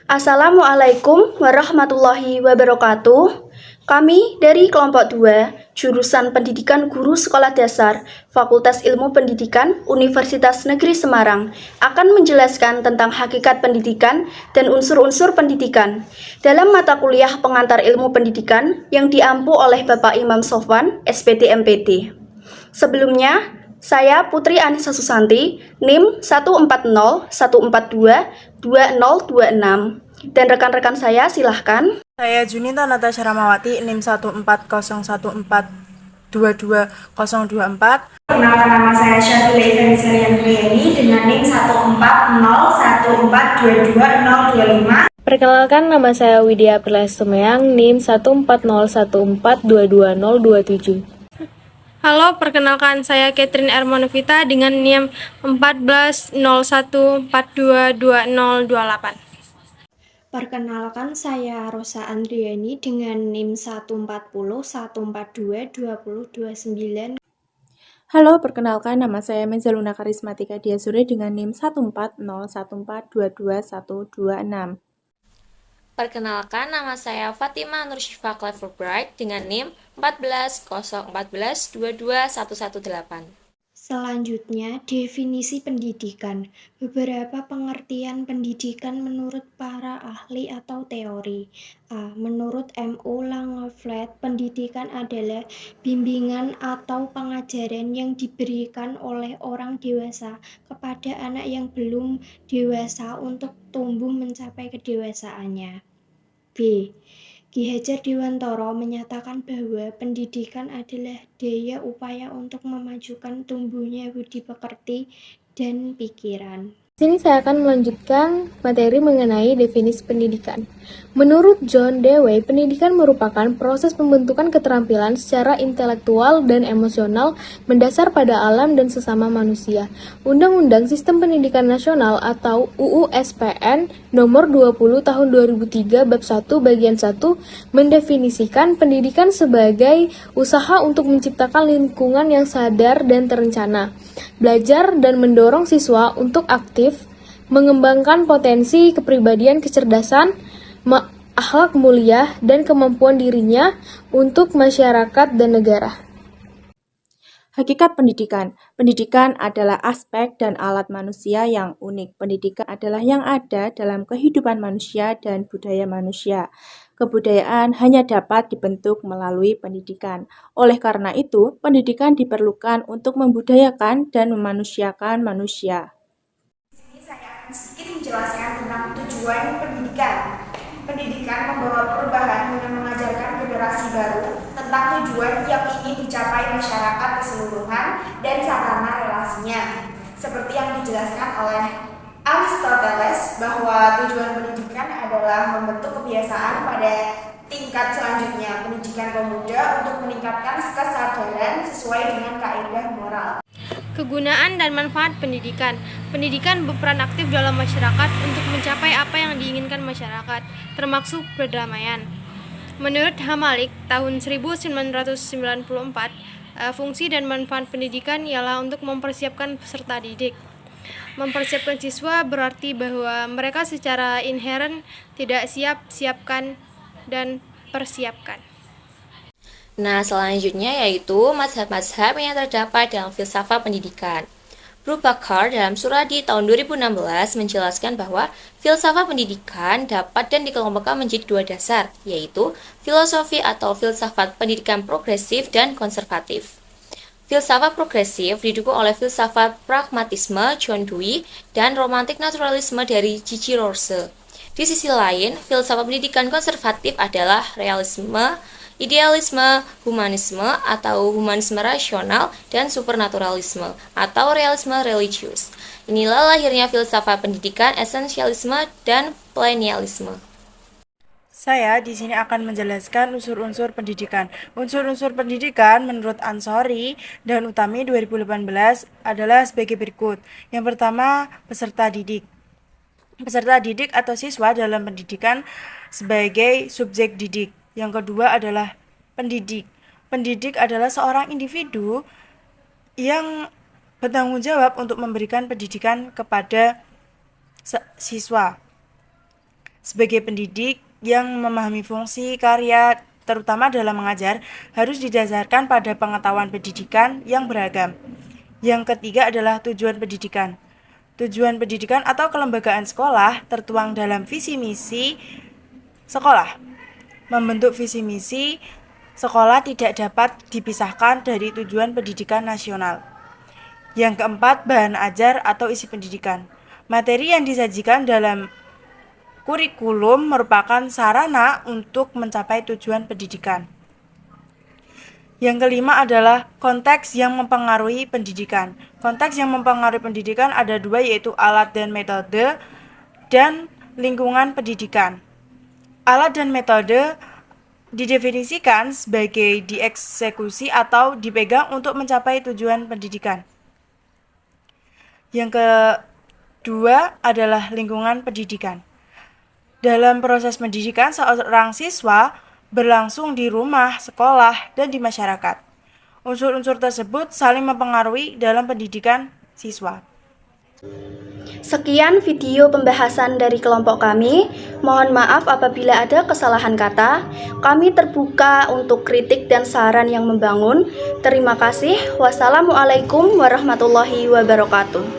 Assalamualaikum warahmatullahi wabarakatuh. Kami dari kelompok 2, jurusan Pendidikan Guru Sekolah Dasar, Fakultas Ilmu Pendidikan, Universitas Negeri Semarang, akan menjelaskan tentang hakikat pendidikan dan unsur-unsur pendidikan dalam mata kuliah pengantar ilmu pendidikan yang diampu oleh Bapak Imam Sofwan, SPT MPT. Sebelumnya, saya Putri Anissa Susanti, NIM 14014222026. Dan rekan-rekan saya silahkan. Saya Junita Natasha Ramawati, NIM 14014222024. Perkenalkan, nama saya Syafila Ivan Sariandriani dengan NIM 14014222025. Perkenalkan, nama saya Widya Perlestumeang, NIM 14014222027. Halo, perkenalkan saya Catherine Ermonovita dengan NIM 1401422028. Perkenalkan, saya Rosa Andriani dengan NIM 14014222029. Halo, perkenalkan, nama saya Mezaluna Karismatika Diasure dengan NIM 14014221126. Perkenalkan, nama saya Fatima Nursyifa Cleverbright dengan NIM 14014221118. Selanjutnya, definisi pendidikan. Beberapa pengertian pendidikan menurut para ahli atau teori. A. Menurut M.U. Langeveld, pendidikan adalah bimbingan atau pengajaran yang diberikan oleh orang dewasa kepada anak yang belum dewasa untuk tumbuh mencapai kedewasaannya. B. Ki Hajar Dewantara menyatakan bahwa pendidikan adalah daya upaya untuk memajukan tumbuhnya budi pekerti dan pikiran. Di sini saya akan melanjutkan materi mengenai definisi pendidikan. Menurut John Dewey, pendidikan merupakan proses pembentukan keterampilan secara intelektual dan emosional mendasar pada alam dan sesama manusia. Undang-Undang Sistem Pendidikan Nasional atau UU SPN nomor 20 tahun 2003 bab 1 bagian 1 mendefinisikan pendidikan sebagai usaha untuk menciptakan lingkungan yang sadar dan terencana, belajar dan mendorong siswa untuk aktif mengembangkan potensi kepribadian, kecerdasan, akhlak mulia, dan kemampuan dirinya untuk masyarakat dan negara. Hakikat pendidikan. Pendidikan adalah aspek dan alat manusia yang unik. Pendidikan adalah yang ada dalam kehidupan manusia dan budaya manusia. Kebudayaan hanya dapat dibentuk melalui pendidikan. Oleh karena itu, pendidikan diperlukan untuk membudayakan dan memanusiakan manusia. Sedikit menjelaskan tentang tujuan pendidikan. Pendidikan membawa perubahan dengan mengajarkan generasi baru tentang tujuan yang ingin dicapai masyarakat keseluruhan dan sarana relasinya. Seperti yang dijelaskan oleh Aristoteles bahwa tujuan pendidikan adalah membentuk kebiasaan pada tingkat selanjutnya, pendidikan pemuda untuk meningkatkan kesadaran sesuai dengan kaidah moral. Kegunaan dan manfaat pendidikan. Pendidikan berperan aktif dalam masyarakat untuk mencapai apa yang diinginkan masyarakat, termasuk perdamaian. Menurut Hamalik tahun 1994, fungsi dan manfaat pendidikan ialah untuk mempersiapkan peserta didik. Mempersiapkan siswa berarti bahwa mereka secara inheren tidak siapkan dan persiapkan. Nah, selanjutnya yaitu mazhab-mazhab yang terdapat dalam filsafat pendidikan. Brubaker dalam surah di tahun 2016 menjelaskan bahwa filsafat pendidikan dapat dan dikelompokkan menjadi dua dasar, yaitu filosofi atau filsafat pendidikan progresif dan konservatif. Filsafat progresif didukung oleh filsafat pragmatisme John Dewey dan romantik naturalisme dari Gigi Rorse. Di sisi lain, filsafat pendidikan konservatif adalah realisme, idealisme, humanisme atau humanisme rasional, dan supernaturalisme atau realisme religius. Inilah lahirnya filsafat pendidikan, esensialisme, dan plenialisme. Saya di sini akan menjelaskan unsur-unsur pendidikan. Unsur-unsur pendidikan menurut Ansori dan Utami 2018 adalah sebagai berikut. Yang pertama, peserta didik. Peserta didik atau siswa dalam pendidikan sebagai subjek didik. Yang kedua adalah pendidik. Pendidik adalah seorang individu yang bertanggung jawab untuk memberikan pendidikan kepada siswa. Sebagai pendidik yang memahami fungsi karya terutama dalam mengajar harus didasarkan pada pengetahuan pendidikan yang beragam. Yang ketiga adalah tujuan pendidikan. Tujuan pendidikan atau kelembagaan sekolah tertuang dalam visi misi sekolah. Membentuk visi misi sekolah tidak dapat dipisahkan dari tujuan pendidikan nasional. Yang keempat, bahan ajar atau isi pendidikan. Materi yang disajikan dalam kurikulum merupakan sarana untuk mencapai tujuan pendidikan. Yang kelima adalah konteks yang mempengaruhi pendidikan. Konteks yang mempengaruhi pendidikan ada dua, yaitu alat dan metode dan lingkungan pendidikan. Alat dan metode didefinisikan sebagai dieksekusi atau dipegang untuk mencapai tujuan pendidikan. Yang kedua adalah lingkungan pendidikan. Dalam proses pendidikan, seorang siswa berlangsung di rumah, sekolah, dan di masyarakat. Unsur-unsur tersebut saling mempengaruhi dalam pendidikan siswa. Sekian video pembahasan dari kelompok kami. Mohon maaf apabila ada kesalahan kata. Kami terbuka untuk kritik dan saran yang membangun. Terima kasih. Wassalamualaikum warahmatullahi wabarakatuh.